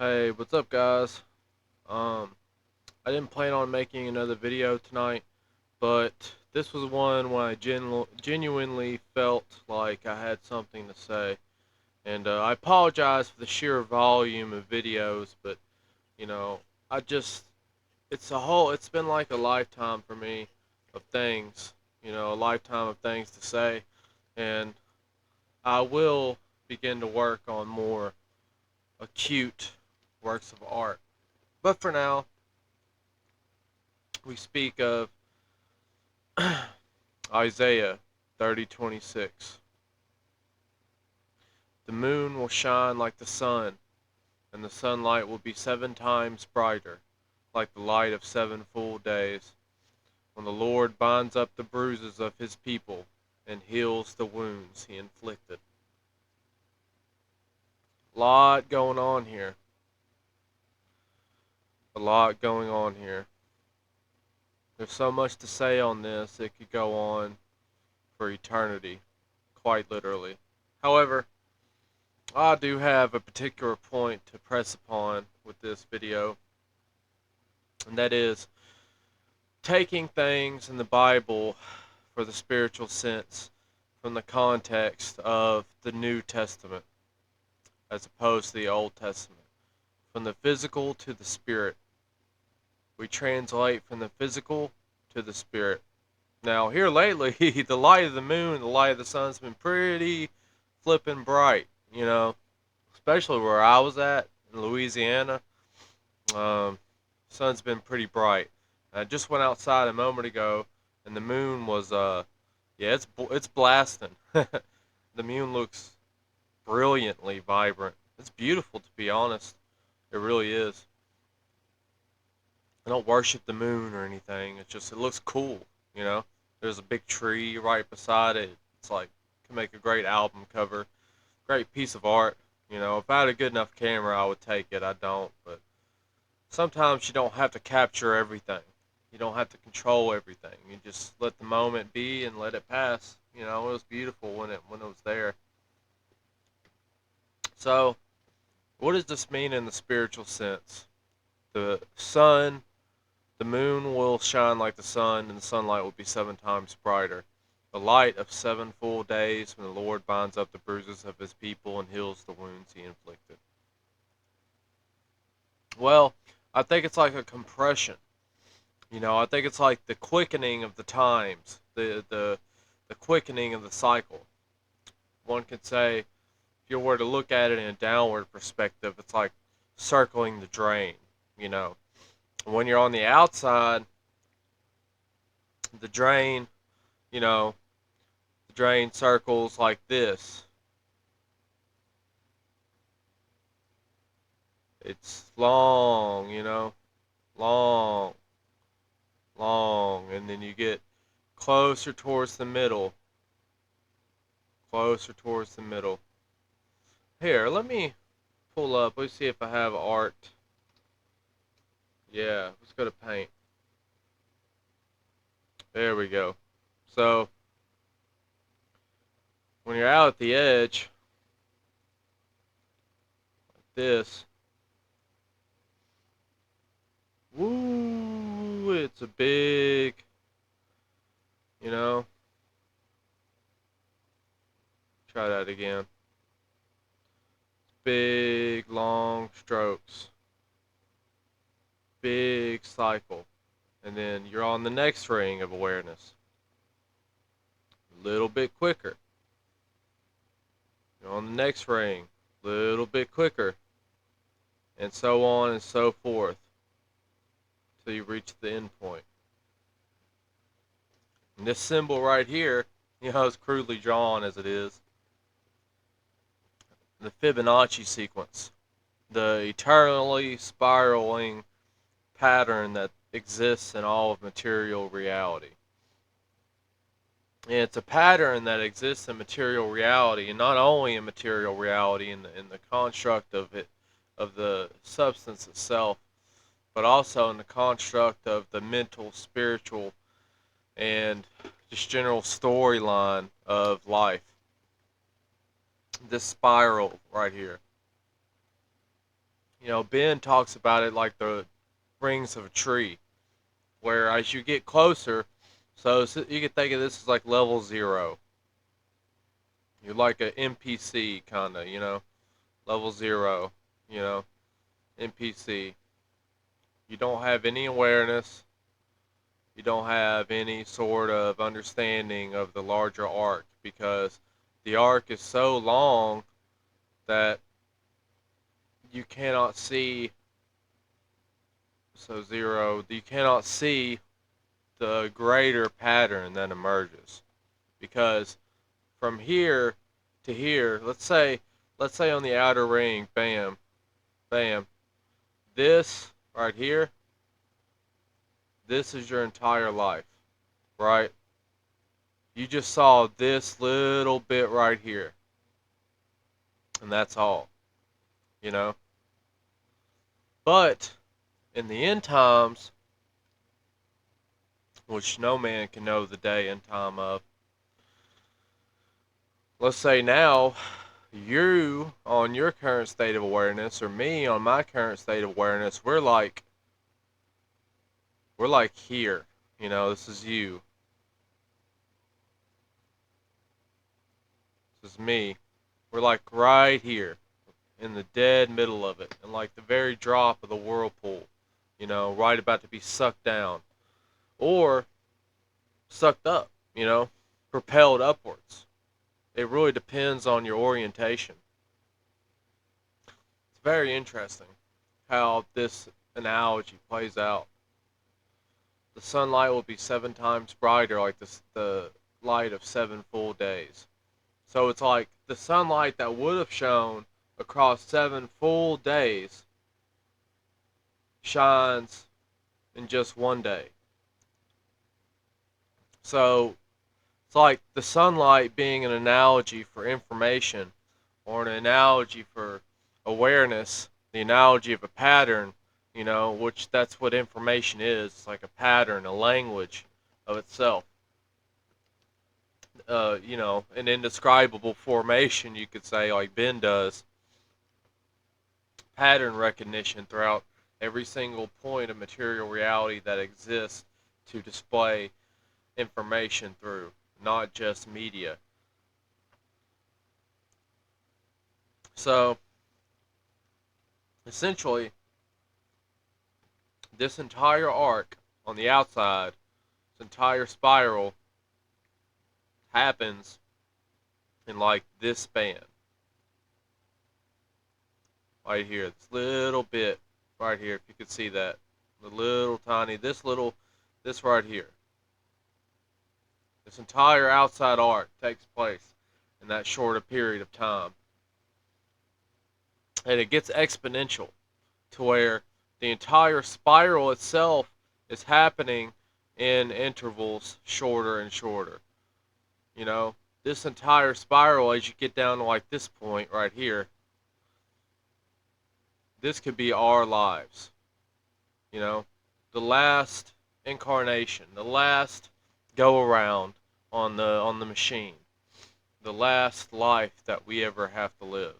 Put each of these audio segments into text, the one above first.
Hey, what's up, guys? Um, I didn't plan on making another video tonight, but this was one when I genuinely felt like I had something to say. And I apologize for the sheer volume of videos, but you know, I just, it's been like a lifetime for me of things, a lifetime of things to say. And I will begin to work on more acute works of art. But for now, we speak of Isaiah 30:26. The moon will shine like the sun, and the sunlight will be 7 times brighter, like the light of 7 full days, when the Lord binds up the bruises of his people and heals the wounds he inflicted. A lot going on here. A lot going on here. There's so much to say on this, it could go on for eternity, quite literally. However, I do have a particular point to press upon with this video, and that is taking things in the Bible for the spiritual sense from the context of the New Testament as opposed to the Old Testament. From the physical to the spirit. We translate from the physical to the spirit. Now, here lately, the light of the moon, the light of the sun's been pretty flippin' bright, especially where I was at in Louisiana. Um, Sun's been pretty bright. I just went outside a moment ago, and the moon was yeah, it's blasting. The moon looks brilliantly vibrant. It's beautiful, to be honest. It really is. I don't worship the moon or anything. It's just it looks cool. You know, there's a big tree right beside it. It's like can make a great album cover, great piece of art. If I had a good enough camera, I would take it. I don't, but sometimes you don't have to capture everything. You don't have to control everything. You just let the moment be and let it pass. It was beautiful when it was there. So, what does this mean in the spiritual sense? The sun, the moon will shine like the sun, and the sunlight will be 7 times brighter. The light of 7 full days when the Lord binds up the bruises of his people and heals the wounds he inflicted. Well, I think it's like a compression. I think it's like the quickening of the times, the quickening of the cycle. One could say, if you were to look at it in a downward perspective, it's like circling the drain. You know, when you're on the outside, the drain, you know, the drain circles like this. It's long, long, long, and then you get closer towards the middle, closer towards the middle. Here, let me pull up. Let's see if I have art. Yeah, let's go to paint. There we go. So, when you're out at the edge, like this, woo, it's a big, you know, try that again. Big, long strokes, big cycle. And then you're on the next ring of awareness. A little bit quicker. You're on the next ring, a little bit quicker. And so on and so forth till you reach the end point. And this symbol right here, as crudely drawn as it is, the Fibonacci sequence, the eternally spiraling pattern that exists in all of material reality. And it's a pattern that exists in material reality, and not only in material reality in the construct of it, of the substance itself, but also in the construct of the mental, spiritual, and just general storyline of life. This spiral right here. Ben talks about it like the rings of a tree, where as you get closer, so you can think of this as like level 0. You're like an NPC kind of, level 0, you know, NPC. You don't have any awareness. You don't have any sort of understanding of the larger arc because the arc is so long that you cannot see. So 0, you cannot see the greater pattern that emerges because from here to here, let's say on the outer ring, bam, bam, this right here, this is your entire life, right? You just saw this little bit right here, and that's all, you know? But in the end times, which no man can know the day and time of, let's say now, you on your current state of awareness, or me on my current state of awareness, we're like here. This is you. This is me. We're like right here in the dead middle of it, and like the very drop of the whirlpool, right about to be sucked down or sucked up, propelled upwards. It really depends on your orientation. It's very interesting how this analogy plays out. The sunlight will be 7 times brighter, like the light of 7 full days. So it's like the sunlight that would have shone across 7 full days shines in just one day. So it's like the sunlight being an analogy for information or an analogy for awareness, the analogy of a pattern, which that's what information is. It's like a pattern, a language of itself. An indescribable formation, you could say, like Ben does. Pattern recognition throughout every single point of material reality that exists to display information through, not just media. So, essentially, this entire arc on the outside, this entire spiral, happens in like this span. Right here, this little bit right here, if you could see that. The little tiny, this right here. This entire outside arc takes place in that shorter period of time. And it gets exponential to where the entire spiral itself is happening in intervals shorter and shorter. This entire spiral, as you get down to like this point right here, this could be our lives. The last incarnation, the last go around on the machine, the last life that we ever have to live.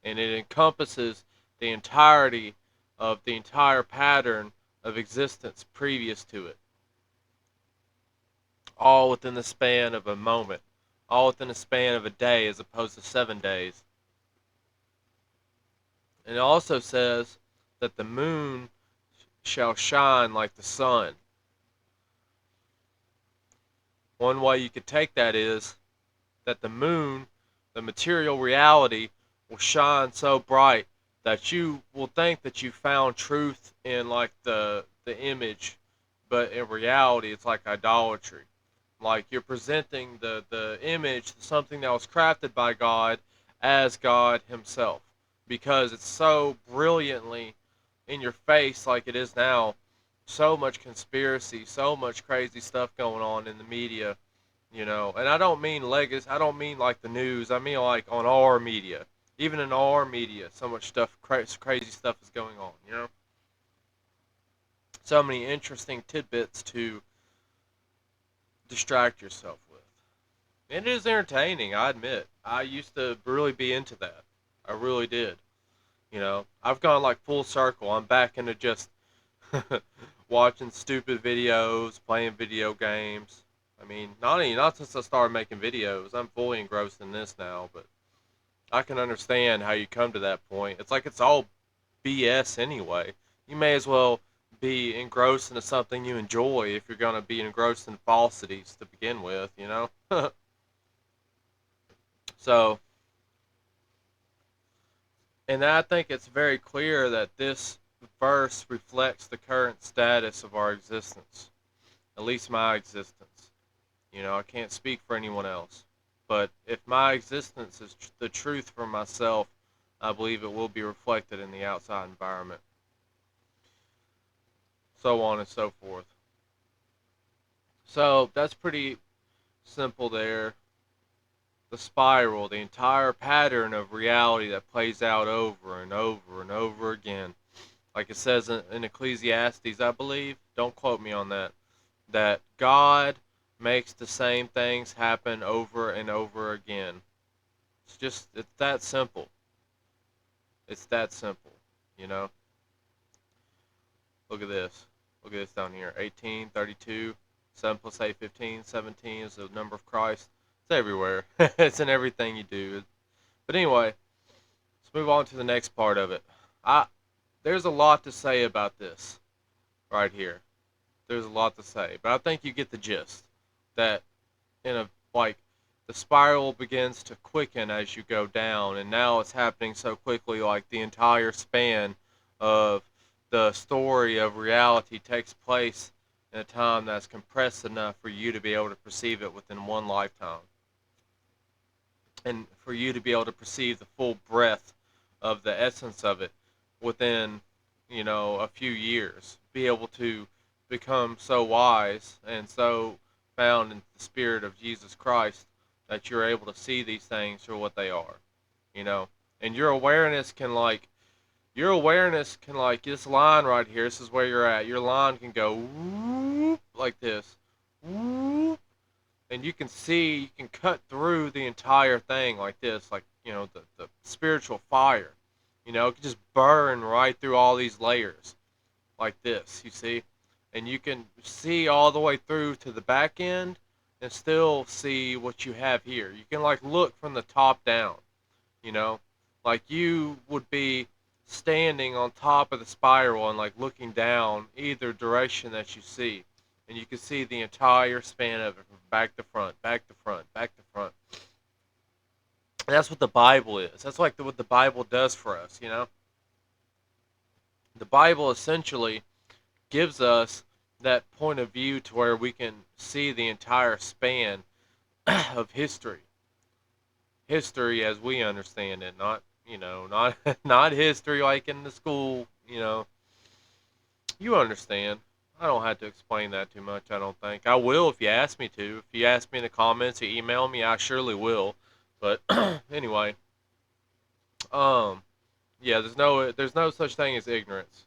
And it encompasses the entirety of the entire pattern of existence previous to it. All within the span of a moment. All within the span of a day as opposed to 7 days. And it also says that the moon shall shine like the sun. One way you could take that is that the moon, the material reality, will shine so bright that you will think that you found truth in like the image, but in reality it's like idolatry. Like you're presenting the image, something that was crafted by God, as God himself, because it's so brilliantly in your face like it is now. So much conspiracy, so much crazy stuff going on in the media, and I don't mean legacy, I don't mean like the news, I mean like on our media. Even in our media, so much stuff, crazy stuff is going on. So many interesting tidbits to distract yourself with. And it is entertaining, I admit. I used to really be into that. I really did. I've gone like full circle. I'm back into just watching stupid videos, playing video games. I mean, not since I started making videos. I'm fully engrossed in this now, but I can understand how you come to that point. It's like it's all BS anyway. You may as well be engrossed into something you enjoy if you're going to be engrossed in falsities to begin with. So, and I think it's very clear that this verse reflects the current status of our existence, at least my existence. I can't speak for anyone else. But if my existence is the truth for myself, I believe it will be reflected in the outside environment. So on and so forth. So that's pretty simple there. The spiral, the entire pattern of reality that plays out over and over and over again. Like it says in Ecclesiastes, I believe, don't quote me on that God makes the same things happen over and over again. It's that simple. It's that simple, you know? Look at this. Look at this down here. 18, 32, 7 plus 8, 15, 17 is the number of Christ. It's everywhere. It's in everything you do. But anyway, let's move on to the next part of it. I There's a lot to say about this right here. There's a lot to say, but I think you get the gist. That in a like the spiral begins to quicken as you go down, and now it's happening so quickly, like the entire span of the story of reality takes place in a time that's compressed enough for you to be able to perceive it within one lifetime, and for you to be able to perceive the full breadth of the essence of it within a few years, be able to become so wise and so found in the spirit of Jesus Christ that you're able to see these things for what they are, you know. And your awareness can like this line right here. This is where you're at. Your line can go whoop, like this, whoop, and you can cut through the entire thing like this, like the spiritual fire. It can just burn right through all these layers like this, you see? And you can see all the way through to the back end and still see what you have here. You can like look from the top down, you know? Like you would be standing on top of the spiral and like looking down either direction that you see. And you can see the entire span of it from back to front, back to front, back to front. And that's what the Bible is. That's like what the Bible does for us. The Bible essentially gives us that point of view to where we can see the entire span of history as we understand it, not not not history like in the school. You understand. I don't have to explain that too much. I don't think I will if you ask me to. If you ask me in the comments or email me, I surely will. But anyway, um, yeah, there's no such thing as ignorance.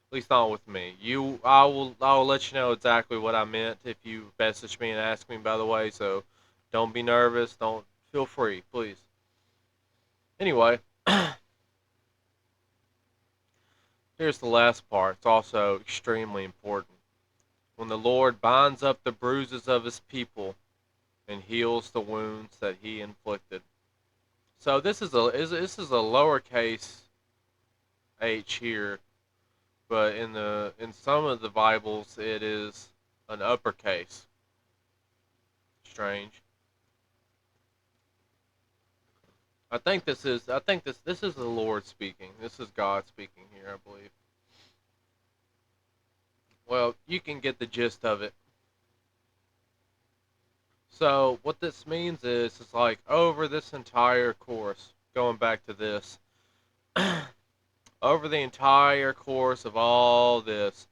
At least not with me. I will let you know exactly what I meant if you message me and ask me, by the way. So don't be nervous. Don't feel free, please. Anyway, here's the last part. It's also extremely important. When the Lord binds up the bruises of his people and heals the wounds that he inflicted. So this is a lowercase h here, but in some of the Bibles it is an uppercase. Strange. I think this is the Lord speaking. This is God speaking here, I believe. Well, you can get the gist of it. So what this means is it's like over this entire course, going back to this, over the entire course of all this,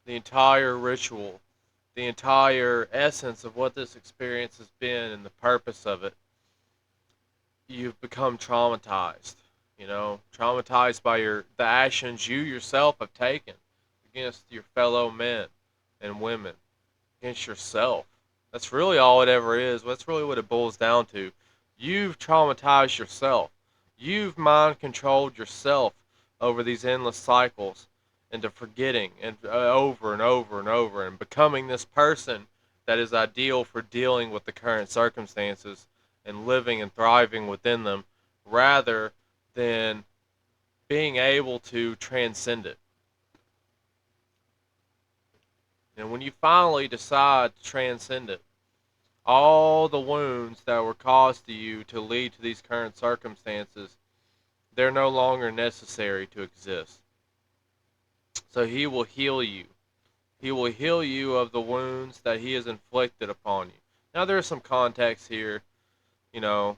the entire ritual, the entire essence of what this experience has been and the purpose of it, you've become traumatized. Traumatized by the actions you yourself have taken against your fellow men and women, against yourself. That's really all it ever is. That's really what it boils down to. You've traumatized yourself. You've mind controlled yourself over these endless cycles into forgetting and over and over and over and becoming this person that is ideal for dealing with the current circumstances and living and thriving within them rather than being able to transcend it. And when you finally decide to transcend it, all the wounds that were caused to you to lead to these current circumstances, they're no longer necessary to exist. So he will heal you. He will heal you of the wounds that he has inflicted upon you. Now there's some context here, you know.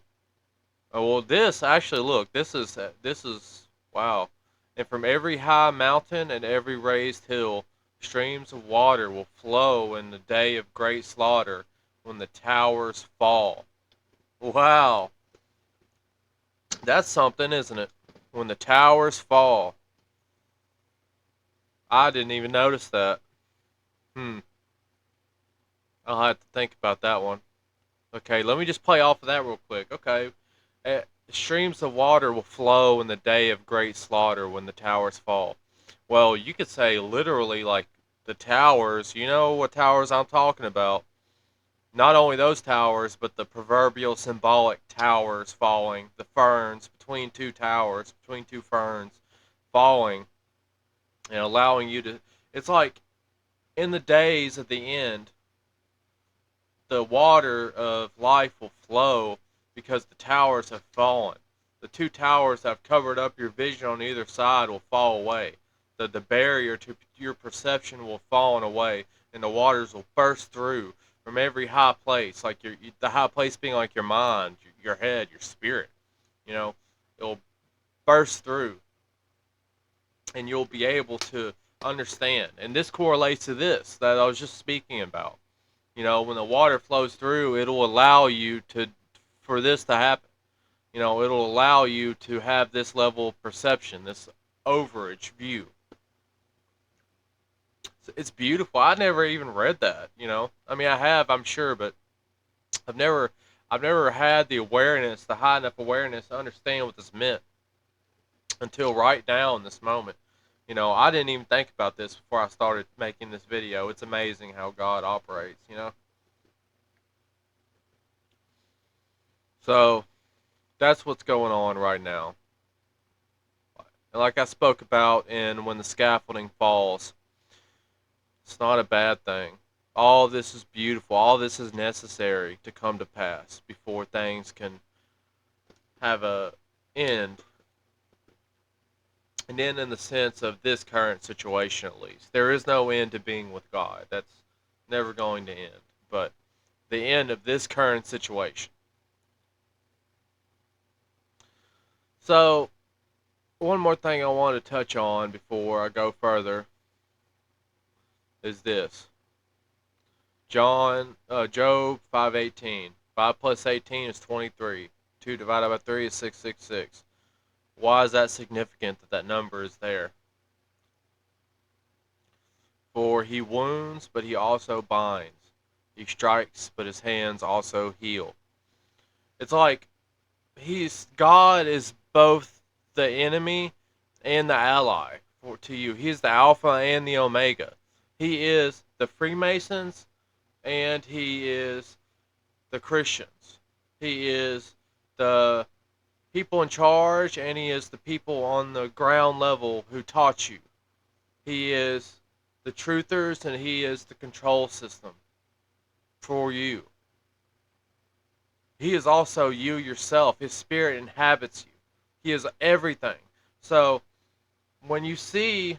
Oh, well, this actually, look, this is wow. And from every high mountain and every raised hill, streams of water will flow in the day of great slaughter when the towers fall. Wow, that's something, isn't it? When the towers fall. I didn't even notice that. Hmm. I'll have to think about that one. Okay, let me just play off of that real quick. Okay. Uh, Streams of water will flow in the day of great slaughter when the towers fall. Well, you could say literally like the towers. You know what towers I'm talking about. Not only those towers, but the proverbial symbolic towers falling. The ferns between two towers, between two ferns falling and allowing you to. It's like in the days at the end, the water of life will flow because the towers have fallen. The two towers that have covered up your vision on either side will fall away. The barrier to your perception will fall away, and the waters will burst through from every high place, like the high place being like your mind, your head, your spirit. You know, it'll burst through, and you'll be able to understand. And this correlates to this that I was just speaking about. You know, when the water flows through, it'll allow you to, for this to happen. You know, it'll allow you to have this level of perception, this overage view. It's beautiful. I never even read that. You know, I mean, I have, I'm sure, but I've never, I've never had the awareness, the high enough awareness to understand what this meant until right now in this moment. You know, I didn't even think about this before I started making this video. It's amazing how God operates. You know, so that's what's going on right now. And like I spoke about in When the Scaffolding Falls, it's not a bad thing. All this is beautiful. All this is necessary to come to pass before things can have a end. An end in the sense of this current situation at least. There is no end to being with God. That's never going to end. But the end of this current situation. So, one more thing I want to touch on before I go further is this. Job 5:18. 5 plus 18 is 23. 2 divided by 3 is 666. Why is that significant that that number is there? For he wounds, but he also binds. He strikes, but his hands also heal. It's like God is both the enemy and the ally to you. He's the Alpha and the Omega. He is the Freemasons and he is the Christians. He is the people in charge and he is the people on the ground level who taught you. He is the truthers and he is the control system for you. He is also you yourself. His spirit inhabits you. He is everything. So when you see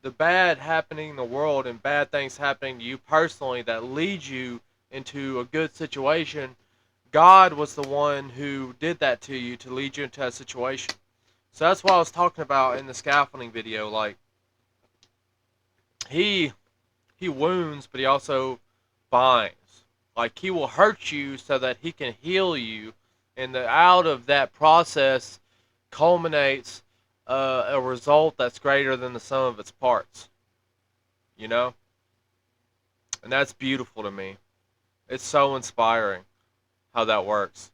the bad happening in the world and bad things happening to you personally that lead you into a good situation, God was the one who did that to you to lead you into that situation. So that's what I was talking about in the scaffolding video. Like he he wounds, but he also binds. Like he will hurt you so that he can heal you, and out of that process culminates a result that's greater than the sum of its parts. You know, and that's beautiful to me. It's so inspiring how that works.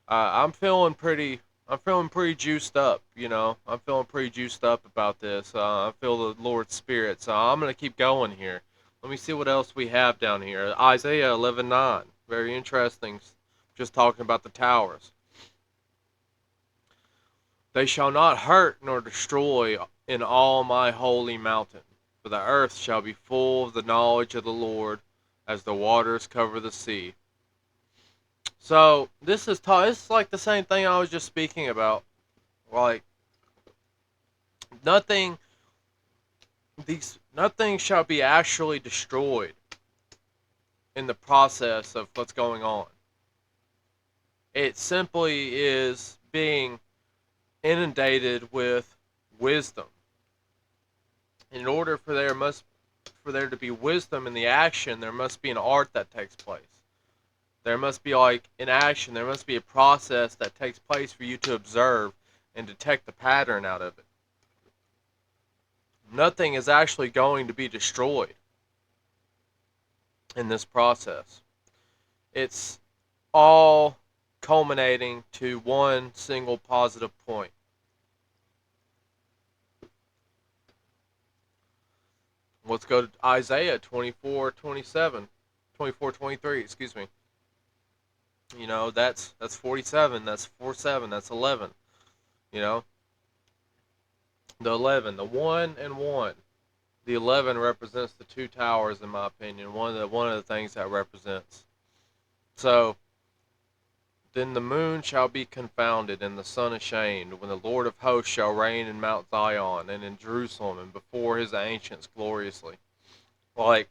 I'm feeling pretty. I'm feeling pretty juiced up, you know. I'm feeling pretty juiced up about this. I feel the Lord's Spirit, so I'm going to keep going here. Let me see what else we have down here. Isaiah 11:9. Very interesting. Just talking about the towers. They shall not hurt nor destroy in all my holy mountain, for the earth shall be full of the knowledge of the Lord as the waters cover the sea. So it's like the same thing I was just speaking about. Like nothing nothing shall be actually destroyed in the process of what's going on. It simply is being inundated with wisdom. In order for there to be wisdom in the action, there must be an art that takes place. There must be like an action, there must be a process that takes place for you to observe and detect the pattern out of it. Nothing is actually going to be destroyed in this process. It's all culminating to one single positive point. Let's go to Isaiah 24:27, 24:23, excuse me. You know, that's 47, that's 47, that's 11, you know. The 11, the 1 and 1. The 11 represents the two towers in my opinion. One of the things that represents. So, then the moon shall be confounded and the sun ashamed when the Lord of hosts shall reign in Mount Zion and in Jerusalem and before his ancients gloriously. Like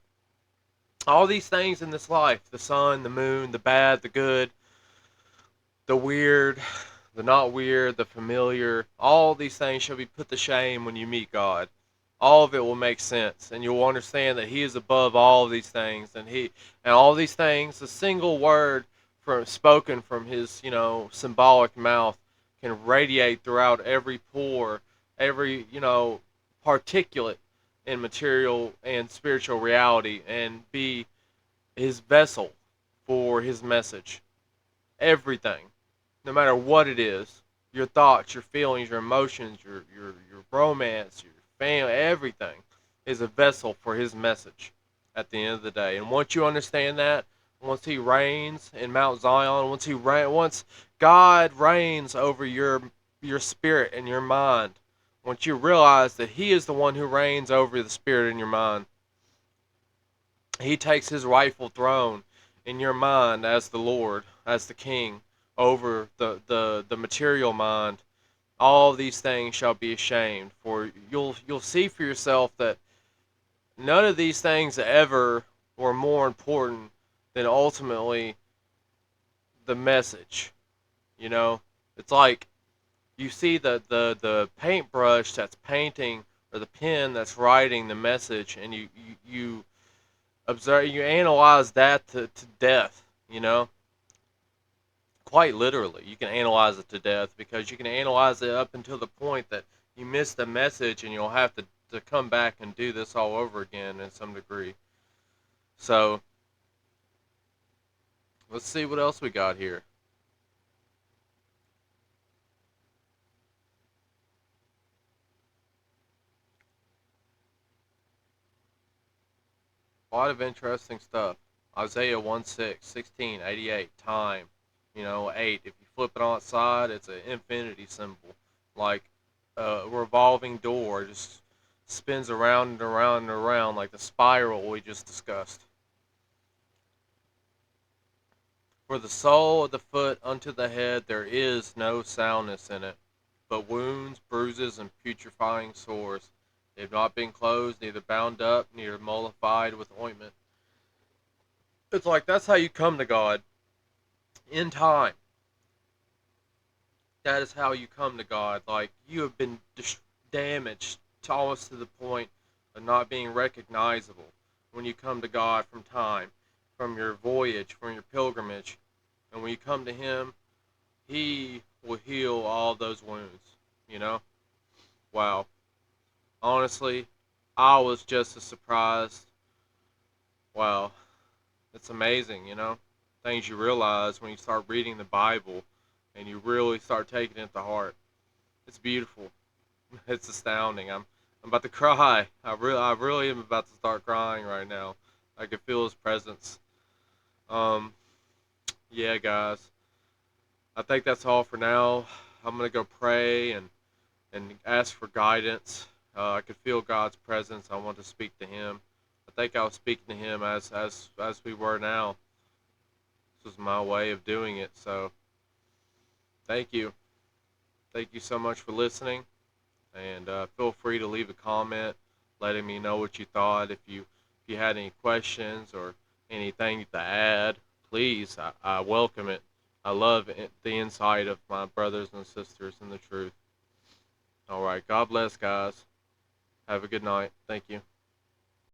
all these things in this life, the sun, the moon, the bad, the good, the weird, the not weird, the familiar, all these things shall be put to shame when you meet God. All of it will make sense, and you'll understand that He is above all of these things, and all these things, a single word from spoken from His, symbolic mouth, can radiate throughout every pore, every, particulate in material and spiritual reality, and be His vessel for His message. Everything, no matter what it is, your thoughts, your feelings, your emotions, your romance, your family, everything is a vessel for his message at the end of the day. And once you understand that, once he reigns in Mount Zion, once God reigns over your spirit and your mind, once you realize that he is the one who reigns over the spirit in your mind, he takes his rightful throne in your mind as the Lord, as the King, over the material mind. All these things shall be ashamed, for you'll see for yourself that none of these things ever were more important than ultimately the message. You know, it's like you see the paintbrush that's painting or the pen that's writing the message, and you observe, you analyze that to death. You know, quite literally, you can analyze it to death because you can analyze it up until the point that you miss the message, and you'll have to come back and do this all over again in some degree. So let's see what else we got here. A lot of interesting stuff. Isaiah 1:6, 16, 88, time. 8. If you flip it on its side, it's an infinity symbol. Like a revolving door. Just spins around and around and around like the spiral we just discussed. For the sole of the foot unto the head there is no soundness in it, but wounds, bruises, and putrefying sores. They have not been closed, neither bound up, neither mollified with ointment. It's like that's how you come to God in time. That is how you come to God. Like you have been damaged to almost to the point of not being recognizable when you come to God from time, from your voyage, from your pilgrimage. And when you come to Him, He will heal all those wounds. You know? Wow. Honestly, I was just as surprised. Wow. It's amazing, Things you realize when you start reading the Bible and you really start taking it to heart. It's beautiful. It's astounding. I'm about to cry. I really am about to start crying right now. I can feel his presence. Um, yeah, guys. I think that's all for now. I'm gonna go pray and ask for guidance. I could feel God's presence. I want to speak to Him. I think I was speaking to Him as we were now. This was my way of doing it. So thank you, thank you so much for listening. And feel free to leave a comment, letting me know what you thought. If you had any questions or anything to add, please, I welcome it. I love it, the insight of my brothers and sisters in the truth. All right, God bless, guys. Have a good night. Thank you.